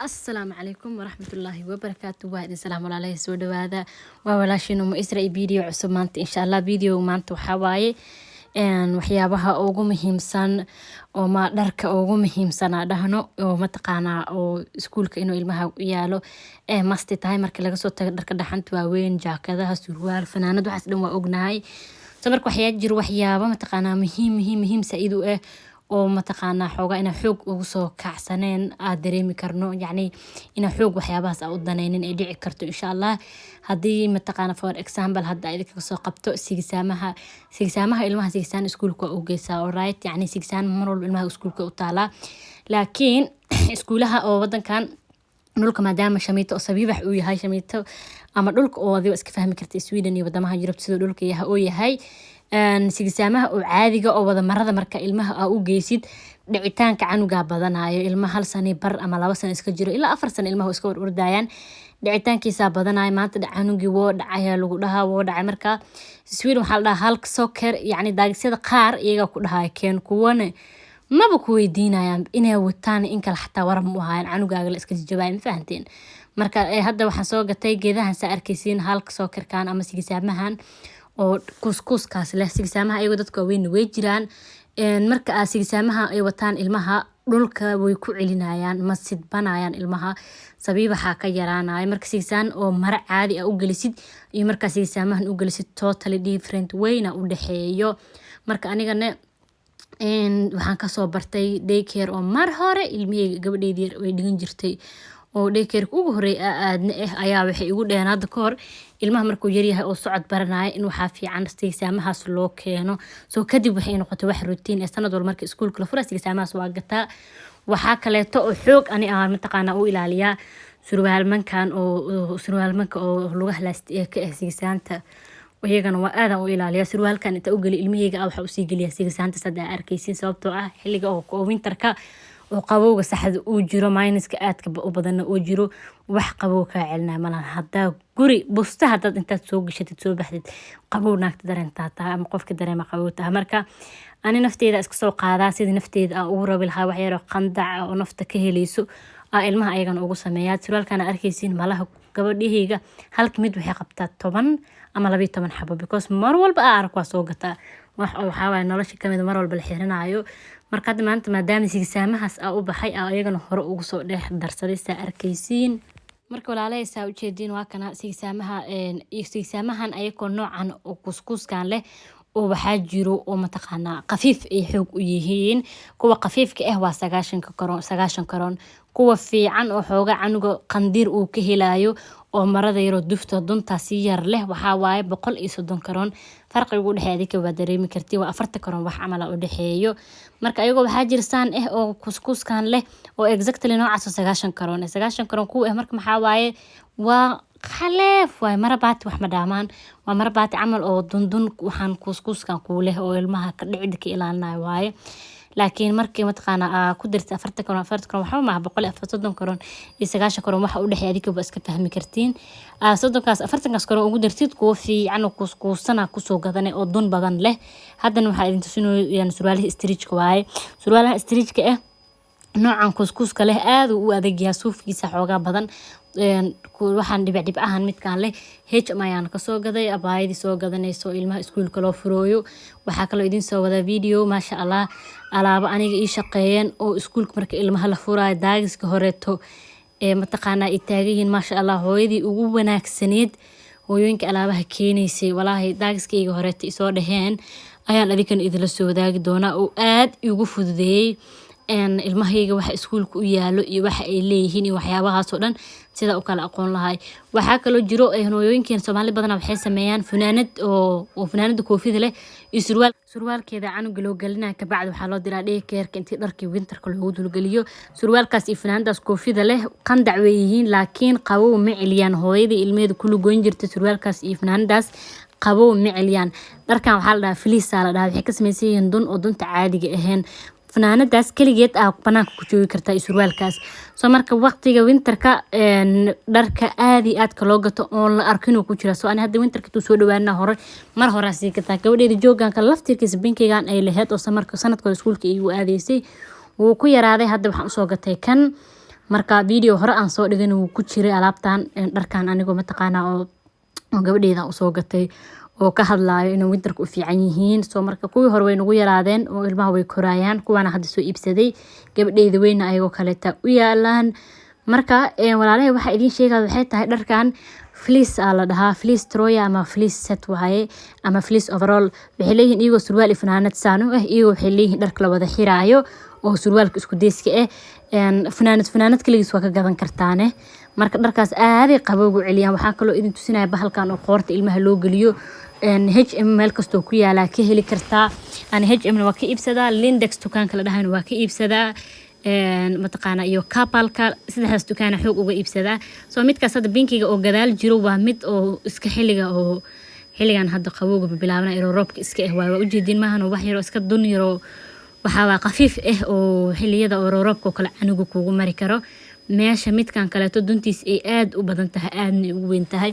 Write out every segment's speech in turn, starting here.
السلام عليكم ورحمة الله وبركاته. وعليكم السلام عليه سود هذا وولاشين إسرائيل فيديو عصب مانت إن شاء الله فيديو مانت وحواي إن وحيابها أوجو مهمسان وما درك أوجو مهمسان دهنو وما تقانا أو سكول كإنه إلمها يالو ماستي تايمر كلا صوت درك دحنت وين جاكذا سروال فنانة دو حسدوا وأجناي سمرك وحياة جرو وحيابا ما تقانا مهم سعيدو oo mataqaana xooga ina xoog ugu soo kacsaneen aad dareemi karno yani ina xoog waxyaabahaas u danaynin ay dhici karto insha Allah hadii mataqaana for example hadda ay ka soo qabto sigisaamaha ilmaha sigisaan iskuulka u geysaa all right yani sigisaan mar walba ilmaha iskuulka u taala laakiin iskuulaha oo wadankan dhulka maadaama shamiito oo sabiibax uu yahay shamiito ama dhulka oo adiga iska fahmi kartay Sweden iyo wadamaha Yurub sida dhulka yahay sigisaamaha oo caadiga oo wada marada marka ilmaha u geysid dhicitaanka canuga badanayo ilmaha hal sano bar ama 2 sano iska jiro ilaa 4 sano ilmaha iska ordayaan dhicitaankiisa badanayo maanta canugi woo dhacaya lagu dhahaa woo dhacay marka Sweden waxa la dhahaa halka soccer yani daagsida qaar iyaga ku dhahay keen kuwana maba ku weydiinayaan inay wataan in kala xataa waran u ahaan canugaaga la iska jawaabay ma fahanteen marka hadda waxaan soo gatay geedahan sa arkaysiin halka soccer kan ama sigisaamahan oo kuskuskaas leh sigisaamaha ayagu dadka weyn way jiraan marka sigisaamaha ay wataan ilmaha dhulka way ku celinayaan ma sidbanayaan ilmaha sabiibaha ka yaraanay marka sigisaan oo mar caadi ah u galisid iyo marka sigisaamahan u galisid totally different wayna u dhaxeeyo marka anigana waxaan ka soo bartay daycare oo mar hore ilmihii gabadheedii way dhigan jirtay oo daycare ugu horeey aadna ayaa waxay igu dheen hadda ka hor ilmaha markuu yar yahay oo socod baranaayo in waxa fiican sigisaamahaas loo keeno soo kadib waxay noqotay wax routine sanad walba marka iskuulka la furo sigisaamahaas waa gataa waxa kaleeto oo xoog ani aan mataqaana u ilaaliyaa surwaalmanka oo lugaha laastay ka sigisaanta ويجانا وأنا وإلى سروال كانت أقول الميجا أو حوسي قليا سيجسانت صدق أركيسين سببتو حلقة أو وينتركا وقبوق سحد أوجرو ماينس كأتك وبدنا أوجرو وح قبوق علنا ملا حتى قري بستها تد أنت تسوق شتى تسوق بحدد قبوقناك تدري أنت مقف كدري ما قبوتها مركا أنا نفتي إذا أسكسوق هذا سيد نفتي إذا أورا بالهوا حيرو قندع ونفتك هليسو ilmaha ayagan ugu sameeyaa surwaalkana arkaysiin malaha gabadhihiga halka mid waxay qabtaa 10 ama 12 xabo because mar walba arko soo gataa waxa way nolosha kamid mar walba la xirinayo marka maanta maadaama sigisaamahaas u baxay ayagana hore ugu soo dhex darsaday sa arkaysiin marka walaalay saa u jeedin waa kana sigisaamahan ayagoo noocan oo kuskuskan leh oo waxa jiro oo mataqaana qafiif ay xoog u yihiin kuwa qafiifka waa 90 karoon kuwa fiican oo xooga canuga qandir uu ka helayo oo marada yaro dufta dunta si yar leh waxa waaye 130 karoon farqiga u dhaxeeya ka wada dareemi kartii waa 40 karoon wax amal u dhaxeeyo marka ayagu waxa jirsan oo kuskuskan leh oo exactly noocaas 90 karoon kuwa marka waxa waaye waa خلاف واي مربات wax madaamaan waa marbaat amal oo dundun waxaan kuskuskan ku leh oo ilmaha ka dhicid ka ilaalinayo waaye laakiin markii mataqaana ku dirta 40 karoon waxa ma 140 karoon iyo 90 karoon waxa u dhaxeeya adiga iska fahmi kartiin 40 karoon ugu dirtid kuwa fiican oo kuskusana ku soo gadanay oo dun badan leh haddana waxa idin tusinayaan surwaalaha stretchka waaye surwaalaha stretchka noocan kuskuska leh aad u adag yahay suufkiisa xooga badan waxaan dibadib ahaan midkaan leh ayaan ka soo gaday abaayadi soo gadanayso ilmaha iskuulka loo furooyo waxa kale idin soo wada video maasha Allah alaaba aniga ii shaqeeyeen oo iskuulka marka ilmaha la furaayo daagiska horeeto mataqaana ay taagiin maasha Allah hooyadii ugu wanaagsaneed hooyooyinka alaabaha keenaysay walaahi daagiskayga horeeto isoo dhaheen ayaan adigan idin la soo wadaagi doonaa oo aad ugu fududeeyay ilmahayga waxa iskuulka u yaalo iyo waxa ay leeyihiin iyo waxyaabahaas oo dhan sida u kala aqoon lahay waxa kale jiro hooyooyinka Soomaali badan waxay sameeyaan funaanad oo funaanada koofida leh iyo surwaalkeeda canuga loo galinayo ka bacdi waxa loo diraa daycare intii dharkii winterka loogu dulgaliyo surwaalkaas iyo funaanadaas koofida leh qandac way yihiin laakiin qabow ma celiyaan hooyadii ilmeeda ku lugoyn jirtay surwaalkaas iyo funaanadaas qabow ma celiyaan dharkan waxa la dhahaa fleece la dhahaa waxay ka sameeyeen dun oo dunta caadiga ahayn fanaanadaas kaligeed banaanka ku joogi kartaa surwaalkaas soo marka waqtiga winterka dharka aadi aad ka loo gato oo la arkino ku jira soo aan hadda winterka soo dhawaana hore mar hore si ka taa gabadheeda joogan ka laftirkiisa binkeygan ay lahayd oo samarka sanadka iskuulka igu aadeysay wuu ku yaraaday hadda waxaan soo gatay kan marka video hore aan soo dhigana wuu ku jiray alaabtan dharkan anigoo mataqaana oo gabadheeda u soo gatay oo ka hadlaayo inay winterka u fiican yihiin soo marka kuwii hore way nagu yaraadeen oo ilmaha way korayaan kuwaana hadda soo iibsaday gabadheeda weyna ayagoo kaleeta u yaalaan marka walaalahay waxa idin sheegay waxay tahay dharkan fleece la dhahaa fleece troya ama fleece set waaye ama fleece overall waxay leeyihiin iyagoo surwaal iyo fanaanad saano iyagoo waxay leeyihiin dharka la wada xiraayo oo surwaalka isku deyska fanaanad kaligiis waa ka gadan kartaane marka dharkaas aaday qabowgu celiyaan waxaa kaloo idin tusinaya bahalkan oo qoorta ilmaha loo geliyo H&M meel kastoo ku yaala ka heli kartaa aan H&M waa ka iibsadaa Lindex dukaanka la dhahayn waa ka iibsadaa mataqaana iyo Kapalka saddexdaas dukaan xoog uga iibsadaa soo midkaas hadda binkiga oo gadaal jiro waa mid oo iska xilligan hadda qabowga bilaabana roobka iska waa u jeedin maahan wax yar oo iska dun yar waxa waa qafiif oo xilliyada oo roobka kala anigu kugu mari karo meesha midkan kaleeto duntiis ay aad u badan tahay aadna u weyn tahay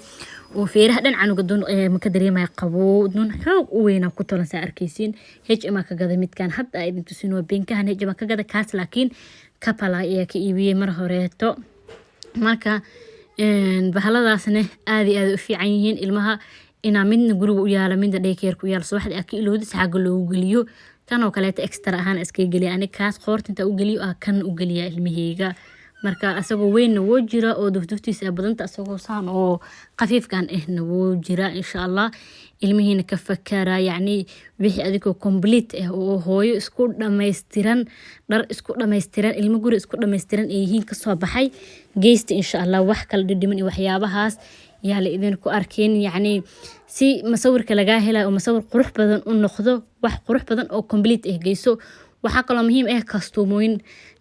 oo feeraha dhan canuga dun ma ka dareemay qabow dun xoog u weyn ku tolan sa arkaysiin H&M ka gada midkan hadda ay tusin waa binkahan H&M ka gada kaas laakiin Kapala ayaa ka iibiyay mar horeeto marka bahaladaasna aad iyo aad u fiican yihiin ilmaha ina midna guriga u yaala midna daycare ku yaala soo waxda ka iloodis xaga loogu geliyo tan oo kaleeto extra ahaan iska geliya ani kaas qoorta inta u geliyo kan u geliya ilmaheyga marka asagoo weyn wuu jira oo duftiisa badanta asagoo saan oo qafiifkan wuu jira insha Allah ilmihiina ka fakara yani wixii adigoo complete oo hooyo isku dhameystiran dhar isku dhameystiran ilmo guri isku dhameystiran ay yihiin ka soo baxay geesta insha Allah wax kala dhidhiman waxyaabahaas yaa la idin ku arkeen yani si masawirka laga helay oo masawir qurux badan u noqdo wax qurux badan oo complete geyso waxa kale muhiim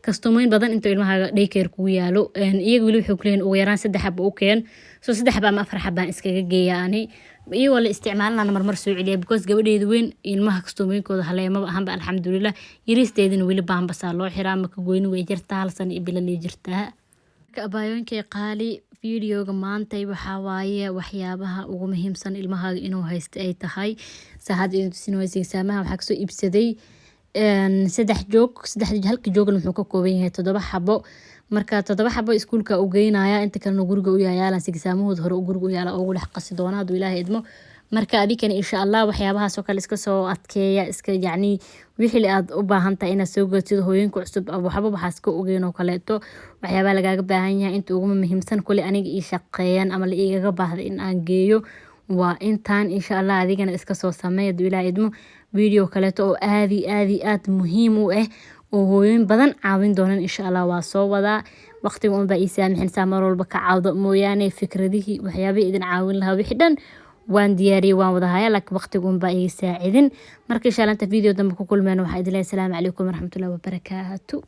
kastumooyin badan inta ilmaha daycare ku yaalo iyaga wali wuxuu kleen ugu yaraan 3 xabo u keen soo 3 xabo ama 4 xabo iskaga geeyaani iyagoo la isticmaalana marmar soo celiya because gabadheedu weyn ilmaha kastumooyinkooda haleemaba ahanba alxamdulillah yaristeedina wali baanbasa loo xiraa ma ka goyni way jirtaa hal sano ibila lii jirtaa ka abaayoonkay qaali videoga maanta waxa waaye waxyaabaha ugu muhiimsan ilmaha inuu haysto ay tahay saacad inuu tusinayso saamaha waxa kasoo iibsaday 3 joog halka joogna wuxuu ka kooban yahay 7 xabo marka 7 xabo iskuulka u geynaya inta kale guriga u yaalaan sigsaamahooda hore guriga u yaala oo dhex qasi doona haduu Ilaahay idmo marka adikana insha Allah waxyaabaha soo kale iska soo adkeeya iska yani wixii aad u baahan tahay inaad soo go'tid hooyinka cusub waxba waxaas ka ogeeno kaleeto waxyaabaha lagaaga baahan yahay inta ugu muhiimsan kulli aniga ii shaqeeyaan ama la iiga baahdo in aan geeyo waa intaan insha Allah adigana iska soo sameeyo haduu Ilaahay idmo video kaleeto oo aad muhiim u oo hooyin badan caawin doonaan insha Allah waa soo wadaa waqtiga uun baa ii saamixin saamar walba ka caawdo mooyaane fikradihii waxyaabaha idin caawin lahaa wixii dhan waan diyaariyay waan wada hayaa laakiin waqtiga uun baa ii saacidin marka insha Allah inta video dambe ku kulmeen waxa idin leeyahay assalaamu calaykum waraxmatullaahi wabarakaatuh